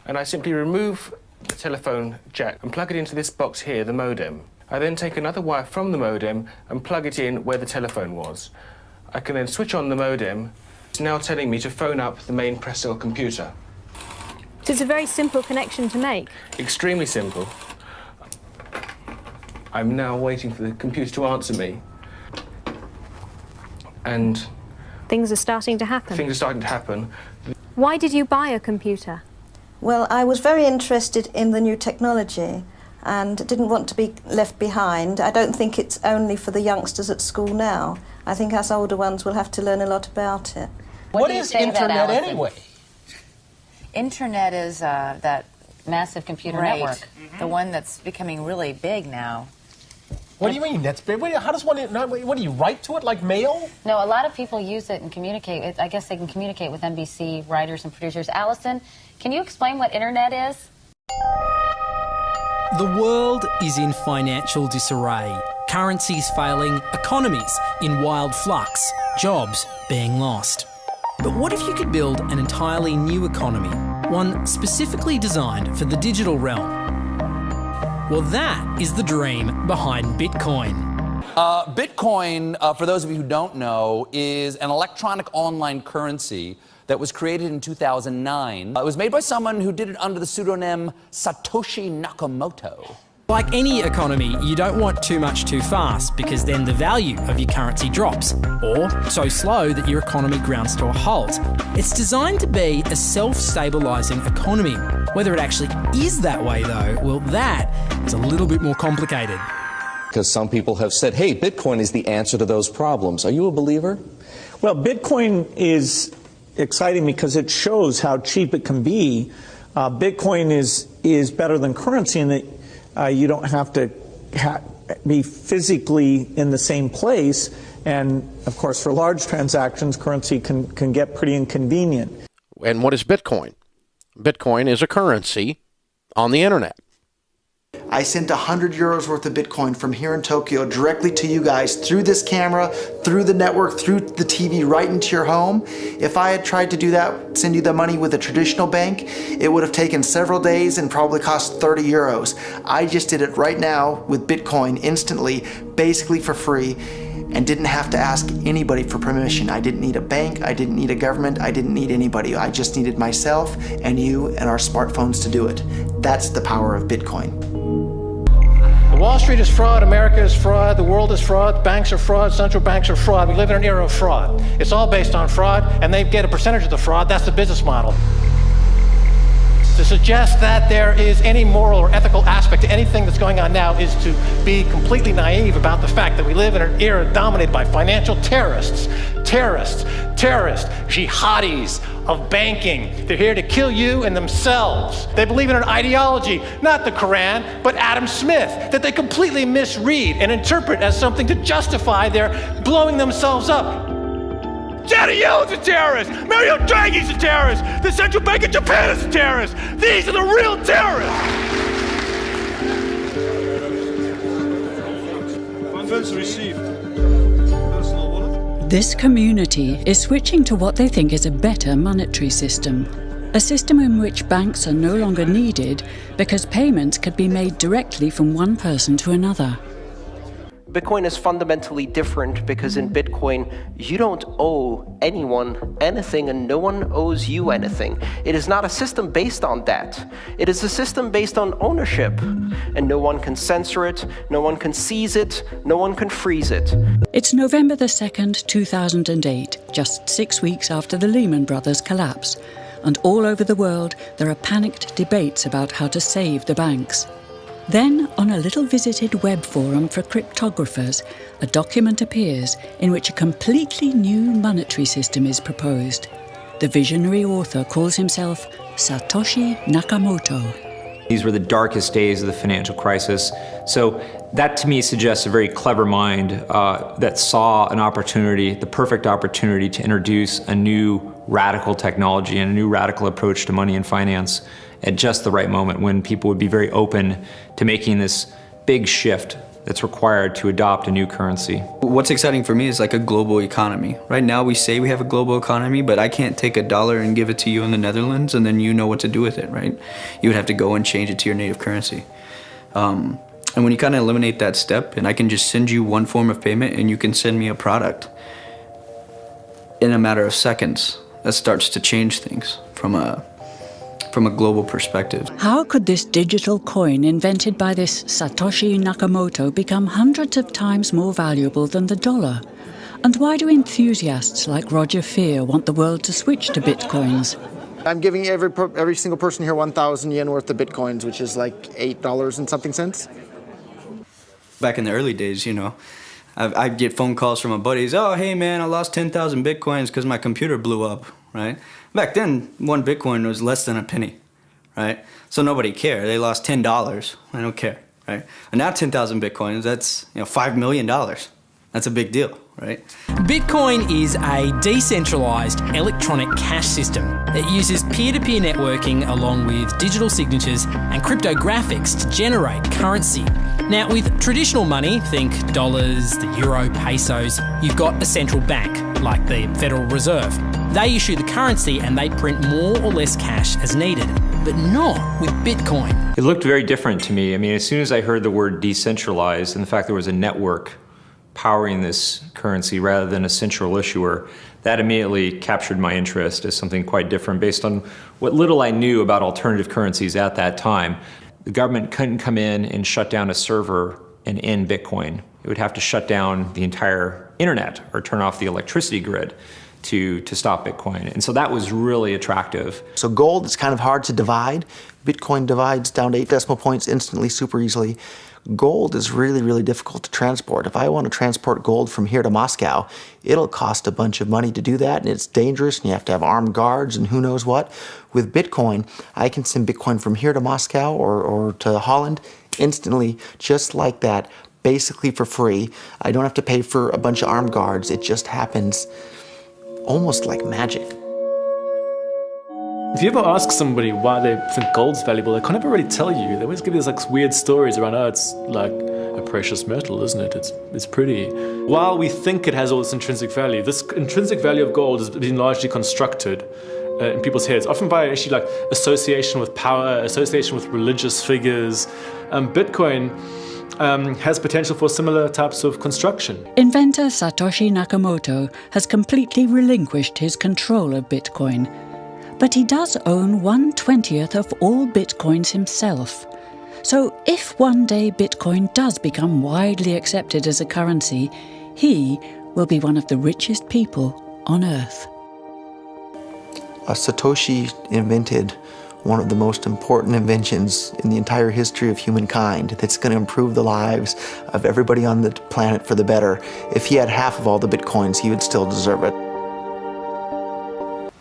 and I simply remove the telephone jack and plug it into this box here, the modem. I then take another wire from the modem and plug it in where the telephone was. I can then switch on the modem. It's now telling me to phone up the main Pressel computer. So it's a very simple connection to make. Extremely simple. I'm now waiting for the computer to answer me. And things are starting to happen. Things are starting to happen. Why did you buy a computer? Well, I was very interested in the new technology and didn't want to be left behind. I don't think it's only for the youngsters at school now. I think us older ones will have to learn a lot about it. What is Internet anyway? Internet is that massive computer network, the one that's becoming really big now. What do you mean? That's big. How does one? What do you write to it like mail? No, a lot of people use it and communicate. I guess they can communicate with NBC writers and producers. Allison, can you explain what Internet is? The world is in financial disarray. Currencies failing, economies in wild flux, jobs being lost. But what if you could build an entirely new economy, one specifically designed for the digital realm? Well, that is the dream behind Bitcoin. Bitcoin, for those of you who don't know, is an electronic online currency that was created in 2009. It was made by someone who did it under the pseudonym Satoshi Nakamoto. Like any economy, you don't want too much too fast because then the value of your currency drops, or so slow that your economy grounds to a halt. It's designed to be a self-stabilising economy. Whether it actually is that way though, well, that is a little bit more complicated. Because some people have said, hey, Bitcoin is the answer to those problems. Are you a believer? Well, Bitcoin is exciting because it shows how cheap it can be. Bitcoin is better than currency in that you don't have to be physically in the same place. And, of course, for large transactions, currency can get pretty inconvenient. And what is Bitcoin? Bitcoin is a currency on the internet. I sent 100 euros worth of Bitcoin from here in Tokyo directly to you guys through this camera, through the network, through the TV, right into your home. If I had tried to do that, send you the money with a traditional bank, it would have taken several days and probably cost 30 euros. I just did it right now with Bitcoin instantly, basically for free, and didn't have to ask anybody for permission. I didn't need a bank, I didn't need a government, I didn't need anybody. I just needed myself and you and our smartphones to do it. That's the power of Bitcoin. Wall Street is fraud, America is fraud, the world is fraud, banks are fraud, central banks are fraud. We live in an era of fraud. It's all based on fraud, and they get a percentage of the fraud. That's the business model. To suggest that there is any moral or ethical aspect to anything that's going on now is to be completely naive about the fact that we live in an era dominated by financial terrorists, jihadis of banking. They're here to kill you and themselves. They believe in an ideology, not the Quran, but Adam Smith, that they completely misread and interpret as something to justify their blowing themselves up. Janet Yellen's a terrorist! Mario Draghi's a terrorist! The Central Bank of Japan is a terrorist! These are the real terrorists! Funds received. This community is switching to what they think is a better monetary system. A system in which banks are no longer needed because payments could be made directly from one person to another. Bitcoin is fundamentally different because in Bitcoin, you don't owe anyone anything and no one owes you anything. It is not a system based on that. It is a system based on ownership. And no one can censor it, no one can seize it, no one can freeze it. It's November the 2nd, 2008, just 6 weeks after the Lehman Brothers collapse. And all over the world, there are panicked debates about how to save the banks. Then, on a little visited web forum for cryptographers, a document appears in which a completely new monetary system is proposed. The visionary author calls himself Satoshi Nakamoto. These were the darkest days of the financial crisis. So that to me suggests a very clever mind that saw an opportunity, the perfect opportunity to introduce a new radical technology and a new radical approach to money and finance at just the right moment when people would be very open to making this big shift that's required to adopt a new currency. What's exciting for me is like a global economy. Right now we say we have a global economy, but I can't take $1 and give it to you in the Netherlands and then you know what to do with it, right? You would have to go and change it to your native currency. And when you kind of eliminate that step and I can just send you one form of payment and you can send me a product in a matter of seconds, that starts to change things from a global perspective. How could this digital coin invented by this Satoshi Nakamoto become hundreds of times more valuable than the dollar? And why do enthusiasts like Roger Fear want the world to switch to bitcoins? I'm giving every single person here 1,000 yen worth of bitcoins, which is like $8 and something cents. Back in the early days, you know, I'd get phone calls from my buddies, oh, hey man, I lost 10,000 bitcoins because my computer blew up, right? Back then, one bitcoin was less than a penny, right? So nobody cared. They lost $10. I don't care, right? And now 10,000 bitcoins, that's $5 million. That's a big deal, right? Bitcoin is a decentralised electronic cash system that uses peer-to-peer networking along with digital signatures and cryptographics to generate currency. Now, with traditional money, think dollars, the euro, pesos, you've got a central bank, like the Federal Reserve. They issue the currency and they print more or less cash as needed, but not with Bitcoin. It looked very different to me. I mean, as soon as I heard the word decentralized and the fact there was a network powering this currency rather than a central issuer, that immediately captured my interest as something quite different based on what little I knew about alternative currencies at that time. The government couldn't come in and shut down a server and end Bitcoin. It would have to shut down the entire internet or turn off the electricity grid to stop Bitcoin. And so that was really attractive. So gold is kind of hard to divide. Bitcoin divides down to 8 decimal points instantly, super easily. Gold is really, really difficult to transport. If I want to transport gold from here to Moscow, it'll cost a bunch of money to do that, and it's dangerous, and you have to have armed guards and who knows what. With Bitcoin, I can send Bitcoin from here to Moscow or to Holland instantly, just like that, basically for free. I don't have to pay for a bunch of armed guards. It just happens almost like magic. If you ever ask somebody why they think gold's valuable, they can't ever really tell you. They always give you these like weird stories around, oh, it's like a precious metal, isn't it? It's pretty. While we think it has all this intrinsic value, this intrinsic value of gold has been largely constructed in people's heads, often by actually like association with power, association with religious figures. Bitcoin has potential for similar types of construction. Inventor Satoshi Nakamoto has completely relinquished his control of Bitcoin. But he does own 1/20th of all Bitcoins himself. So if one day Bitcoin does become widely accepted as a currency, he will be one of the richest people on Earth. Satoshi invented one of the most important inventions in the entire history of humankind that's going to improve the lives of everybody on the planet for the better. If he had half of all the Bitcoins, he would still deserve it.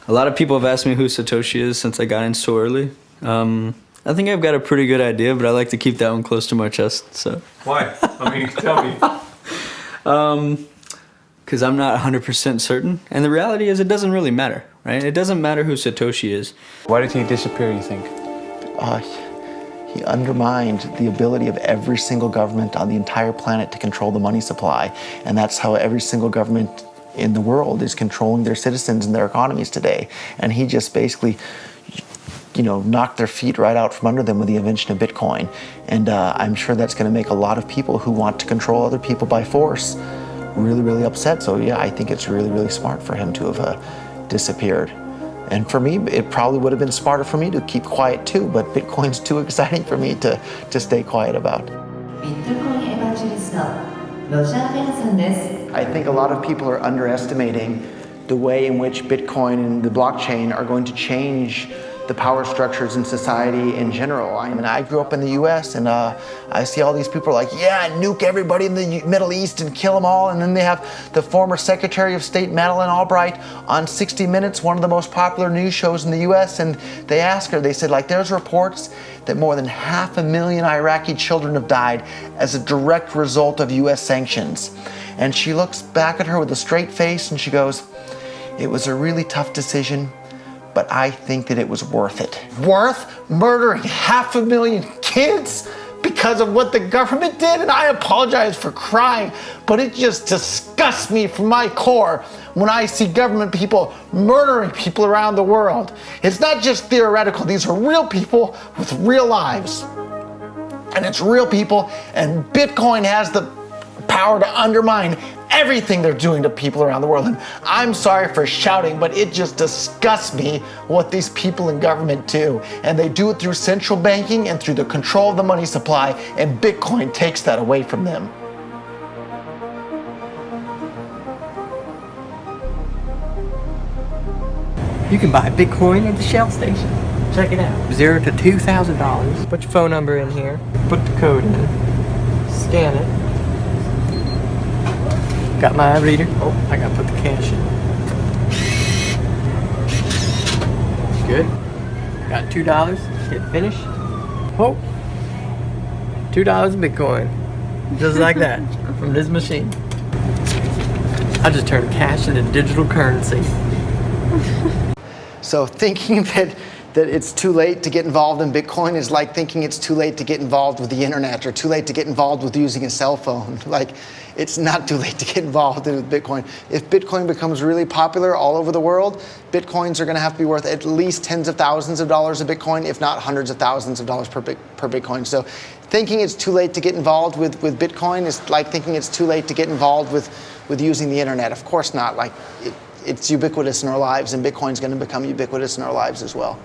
A lot of people have asked me who Satoshi is since I got in so early. I think I've got a pretty good idea, but I like to keep that one close to my chest. So. Why? I mean, tell me. Because I'm not 100% certain. And the reality is it doesn't really matter, right? It doesn't matter who Satoshi is. Why did he disappear, you think? He undermined the ability of every single government on the entire planet to control the money supply. And that's how every single government in the world is controlling their citizens and their economies today. And he just basically, knocked their feet right out from under them with the invention of Bitcoin. And I'm sure that's going to make a lot of people who want to control other people by force really, really upset. So yeah, I think it's really, really smart for him to have disappeared. And for me, it probably would have been smarter for me to keep quiet too, but Bitcoin's too exciting for me to stay quiet about. I think a lot of people are underestimating the way in which Bitcoin and the blockchain are going to change the power structures in society in general. I mean, I grew up in the US and I see all these people like, yeah, nuke everybody in the Middle East and kill them all. And then they have the former Secretary of State Madeleine Albright on 60 Minutes, one of the most popular news shows in the US. And they asked her, they said, like, there's reports that more than 500,000 Iraqi children have died as a direct result of US sanctions. And she looks back at her with a straight face and she goes, it was a really tough decision, but I think that it was worth it. Worth murdering 500,000 kids because because of what the government did, and I apologize for crying, but it just disgusts me from my core when I see government people murdering people around the world. It's not just theoretical, these are real people with real lives. And it's real people, and Bitcoin has the power to undermine everything they're doing to people around the world. And I'm sorry for shouting, but it just disgusts me what these people in government do. And they do it through central banking and through the control of the money supply, and Bitcoin takes that away from them. You can buy Bitcoin at the Shell station. Check it out. $0 to $2,000. Put your phone number in here. Put the code in. Scan it. Got my reader. Oh, I gotta put the cash in. Good. Got $2. Hit finish. Oh. $2 in Bitcoin. Just like that. From this machine. I just turned cash into digital currency. So thinking that it's too late to get involved in Bitcoin is like thinking it's too late to get involved with the internet or too late to get involved with using a cell phone. Like, it's not too late to get involved in Bitcoin. If Bitcoin becomes really popular all over the world, Bitcoins are going to have to be worth at least tens of thousands of dollars a Bitcoin, if not hundreds of thousands of dollars per Bitcoin. So thinking it's too late to get involved with Bitcoin is like thinking it's too late to get involved with using the internet. Of course not. Like, it's ubiquitous in our lives, and Bitcoin's going to become ubiquitous in our lives as well.